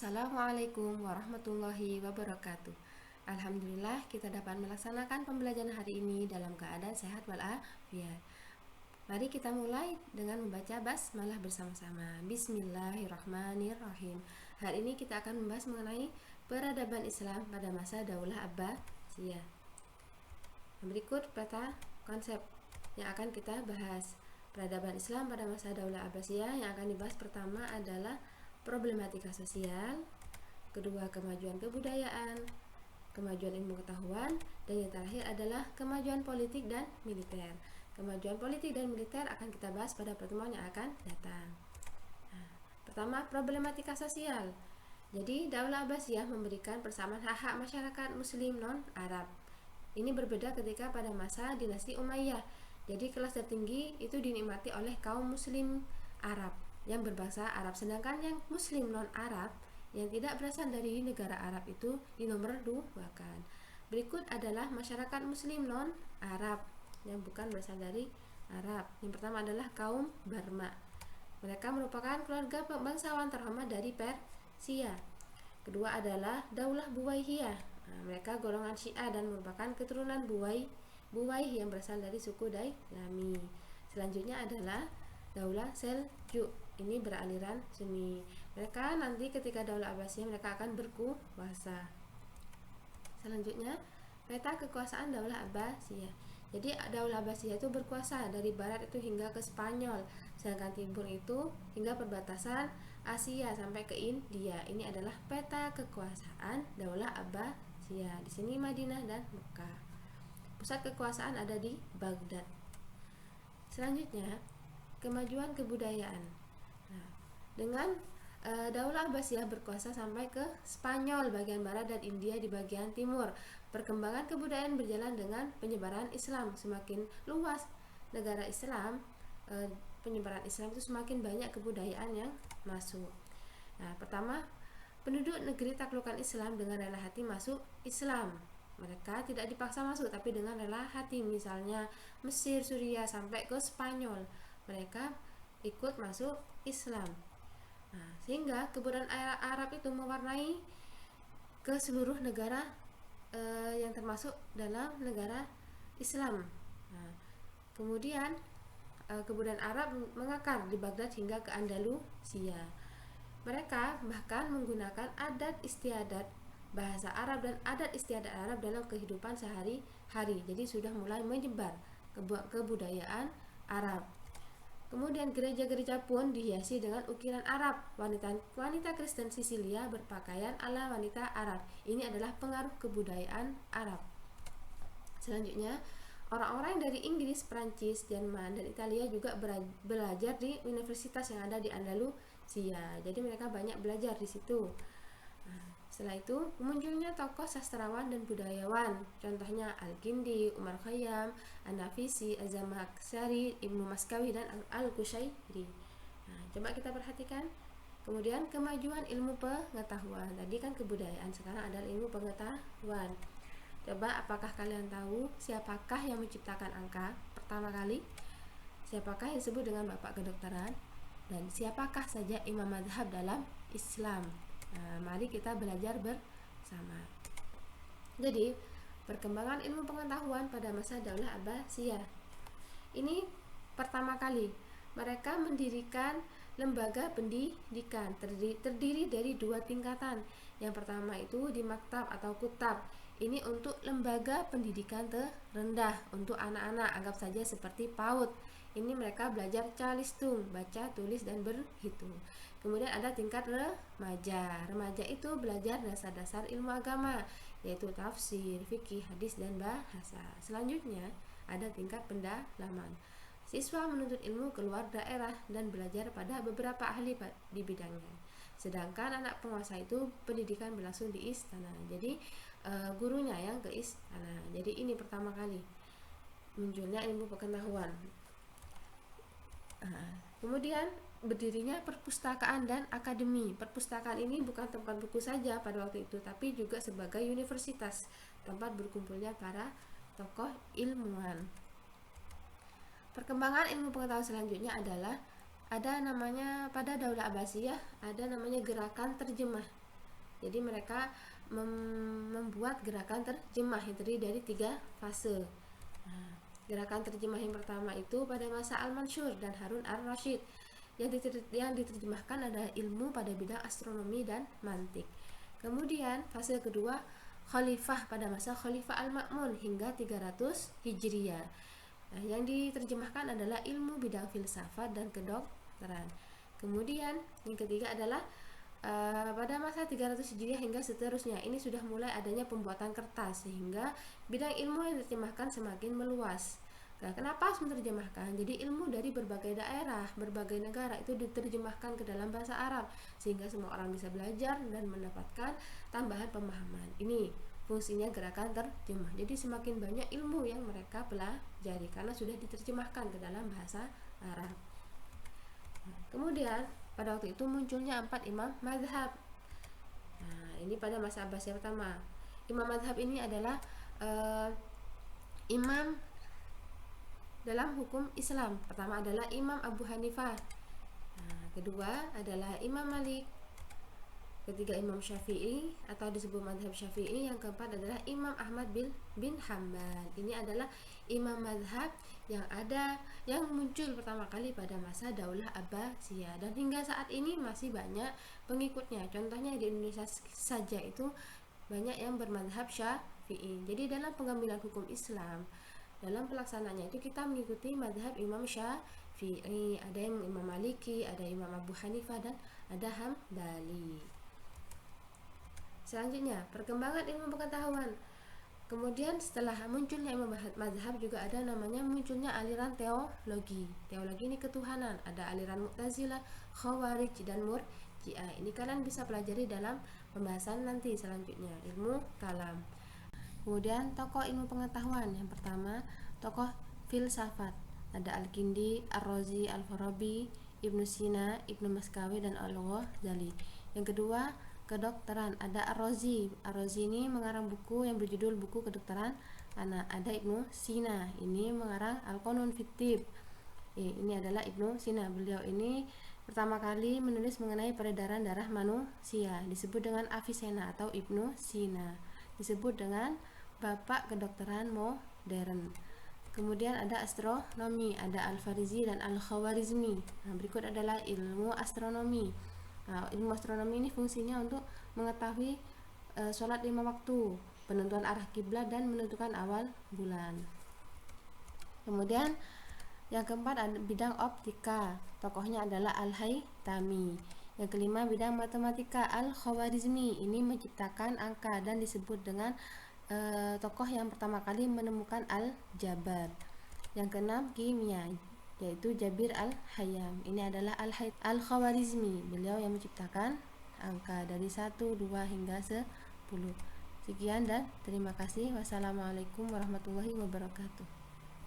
Assalamualaikum warahmatullahi wabarakatuh. Alhamdulillah kita dapat melaksanakan pembelajaran hari ini dalam keadaan sehat walafiat. Mari kita mulai dengan membaca basmalah bersama-sama. Bismillahirrahmanirrahim. Hari ini kita akan membahas mengenai peradaban Islam pada masa Daulah Abbasiyah. Berikut peta konsep yang akan kita bahas. Peradaban Islam pada masa Daulah Abbasiyah yang akan dibahas pertama adalah problematika sosial, kedua kemajuan kebudayaan, kemajuan ilmu pengetahuan, dan yang terakhir adalah kemajuan politik dan militer. Kemajuan politik dan militer akan kita bahas pada pertemuan yang akan datang. Pertama, problematika sosial. Jadi, Daulah Abbasiyah memberikan persamaan hak-hak masyarakat muslim non-Arab. Ini berbeda ketika pada masa dinasti Umayyah. Jadi, kelas tertinggi itu dinikmati oleh kaum muslim Arab yang berbahasa Arab, sedangkan yang muslim non-Arab yang tidak berasal dari negara Arab itu dinomorduakan. Berikut adalah masyarakat muslim non-Arab yang bukan berasal dari Arab. Yang pertama adalah kaum Barma. Mereka merupakan keluarga bangsawan terhormat dari Persia. Kedua adalah Daulah Buwaihiyah. Mereka golongan Syiah dan merupakan keturunan Buwaih yang berasal dari suku Dailami. Selanjutnya adalah Daulah Seljuk. Ini beraliran Sunni. Mereka nanti ketika Daulah Abbasiyah mereka akan berkuasa. Selanjutnya, peta kekuasaan Daulah Abbasiyah. Jadi Daulah Abbasiyah itu berkuasa dari barat itu hingga ke Spanyol, sedangkan timur itu hingga perbatasan Asia sampai ke India. Ini adalah peta kekuasaan Daulah Abbasiyah. Di sini Madinah dan Mekah. Pusat kekuasaan ada di Baghdad. Selanjutnya, kemajuan kebudayaan. Dengan Daulah Abbasiyah berkuasa sampai ke Spanyol bagian barat dan India di bagian timur. Perkembangan kebudayaan berjalan dengan penyebaran Islam. Semakin luas negara Islam, penyebaran Islam itu semakin banyak kebudayaan yang masuk. Pertama, penduduk negeri taklukan Islam dengan rela hati masuk Islam. Mereka tidak dipaksa masuk tapi dengan rela hati. Misalnya Mesir, Suriah sampai ke Spanyol, mereka ikut masuk Islam. Sehingga kebudayaan Arab itu mewarnai ke seluruh negara yang termasuk dalam negara Islam. Kemudian kebudayaan Arab mengakar di Baghdad hingga ke Andalusia. Mereka bahkan menggunakan adat istiadat bahasa Arab dan adat istiadat Arab dalam kehidupan sehari-hari. Jadi sudah mulai menyebar kebudayaan Arab. Kemudian gereja-gereja pun dihiasi dengan ukiran Arab. Wanita Kristen Sisilia berpakaian ala wanita Arab. Ini adalah pengaruh kebudayaan Arab. Selanjutnya, orang-orang dari Inggris, Prancis, Jerman, dan Italia juga belajar di universitas yang ada di Andalusia. Jadi mereka banyak belajar di situ. Setelah itu, munculnya tokoh sastrawan dan budayawan. Contohnya Al-Kindi, Umar Khayyam, An-Nafisi, Az-Zamakhsyari, Ibnu Maskawi, dan Al-Qushairi. Coba kita perhatikan. Kemudian kemajuan ilmu pengetahuan. Tadi kan kebudayaan, sekarang adalah ilmu pengetahuan. Coba apakah kalian tahu siapakah yang menciptakan angka pertama kali? Siapakah yang disebut dengan bapak kedokteran? Dan siapakah saja imam mazhab dalam Islam? Mari kita belajar bersama. Jadi, perkembangan ilmu pengetahuan pada masa Daulah Abbasiyah. Ini pertama kali mereka mendirikan lembaga pendidikan terdiri dari 2 tingkatan. Yang pertama itu di maktab atau kutab. Ini untuk lembaga pendidikan terendah untuk anak-anak, anggap saja seperti PAUD. Ini mereka belajar calistung, baca, tulis, dan berhitung. Kemudian ada tingkat remaja. Remaja itu belajar dasar-dasar ilmu agama, yaitu tafsir, fikih, hadis, dan bahasa. Selanjutnya ada tingkat pendalaman. Siswa menuntut ilmu keluar daerah dan belajar pada beberapa ahli di bidangnya. Sedangkan anak penguasa itu pendidikan berlangsung di istana. Jadi gurunya yang ke istana. Jadi ini pertama kali munculnya ilmu pengetahuan. Kemudian berdirinya perpustakaan dan akademi. Perpustakaan ini bukan tempat buku saja pada waktu itu, tapi juga sebagai universitas, tempat berkumpulnya para tokoh ilmuwan. Perkembangan ilmu pengetahuan selanjutnya adalah ada namanya pada Daulah Abbasiyah ada namanya gerakan terjemah. Jadi mereka membuat gerakan terjemah yang terdiri dari 3 fase. Nah, gerakan terjemah yang pertama itu pada masa Al-Mansur dan Harun ar-Rasyid. Yang diterjemahkan adalah ilmu pada bidang astronomi dan mantik. Kemudian fase kedua Khalifah pada masa Khalifah Al-Ma'mun hingga 300 Hijriah. Nah, yang diterjemahkan adalah ilmu bidang filsafat dan kedokteran. Kemudian yang ketiga adalah pada masa 300 Hijriah hingga seterusnya. Ini sudah mulai adanya pembuatan kertas sehingga bidang ilmu yang diterjemahkan semakin meluas. Nah, kenapa harus menerjemahkan? Jadi ilmu dari berbagai daerah, berbagai negara itu diterjemahkan ke dalam bahasa Arab sehingga semua orang bisa belajar dan mendapatkan tambahan pemahaman. Ini fungsinya gerakan terjemah. Jadi semakin banyak ilmu yang mereka pelajari karena sudah diterjemahkan ke dalam bahasa Arab. Kemudian pada waktu itu munculnya 4 imam mazhab. Nah, ini pada masa Abbasiyah pertama. Imam mazhab ini adalah imam dalam hukum Islam. Pertama adalah Imam Abu Hanifah. Nah, kedua adalah Imam Malik. Ketiga Imam Syafi'i atau disebut mazhab Syafi'i. Yang keempat adalah Imam Ahmad bin Hanbal. Ini adalah imam mazhab yang muncul pertama kali pada masa Daulah Abbasiyah dan hingga saat ini masih banyak pengikutnya. Contohnya di Indonesia saja itu banyak yang bermazhab Syafi'i. Jadi dalam pengambilan hukum Islam, dalam pelaksanaannya itu kita mengikuti mazhab Imam Syafi'i. Ada yang Imam Maliki, ada Imam Abu Hanifah, dan ada Hambali. Selanjutnya, perkembangan ilmu pengetahuan. Kemudian setelah munculnya imam mazhab juga ada namanya munculnya aliran teologi. Teologi ini ketuhanan. Ada aliran Mu'tazilah, Khawarij, dan Murji'ah. Ini kalian bisa pelajari dalam pembahasan nanti selanjutnya, ilmu kalam. Kemudian tokoh ilmu pengetahuan. Yang pertama, tokoh filsafat. Ada Al-Kindi, Ar-Razi, Al-Farabi, Ibnu Sina, Ibnu Maskawi, dan Al-Ghazali. Yang kedua, kedokteran. Ada Ar-Razi. Ar-Razi ini mengarang buku yang berjudul Buku Kedokteran Anak. Ada Ibnu Sina, ini mengarang Al-Qanun fit Tibb. Ini adalah Ibnu Sina. Beliau ini pertama kali menulis mengenai peredaran darah manusia. Disebut dengan Avicenna atau Ibnu Sina. Disebut dengan Bapak Kedokteran Modern. Kemudian ada astronomi. Ada Al-Farizi dan Al-Khawarizmi. Nah, berikut adalah ilmu astronomi. Nah, ilmu astronomi ini fungsinya untuk mengetahui sholat 5 waktu, penentuan arah kiblat, dan menentukan awal bulan. Kemudian yang keempat ada bidang optika. Tokohnya adalah Al-Haytami. Yang kelima bidang matematika. Al-Khawarizmi ini menciptakan angka dan disebut dengan tokoh yang pertama kali menemukan Al-Jabar. Yang keenam kimia, yaitu Jabir Al-Hayyam. Ini adalah Al-Khawarizmi. Beliau yang menciptakan angka dari 1, 2 hingga 10. Sekian dan terima kasih. Wassalamualaikum warahmatullahi wabarakatuh.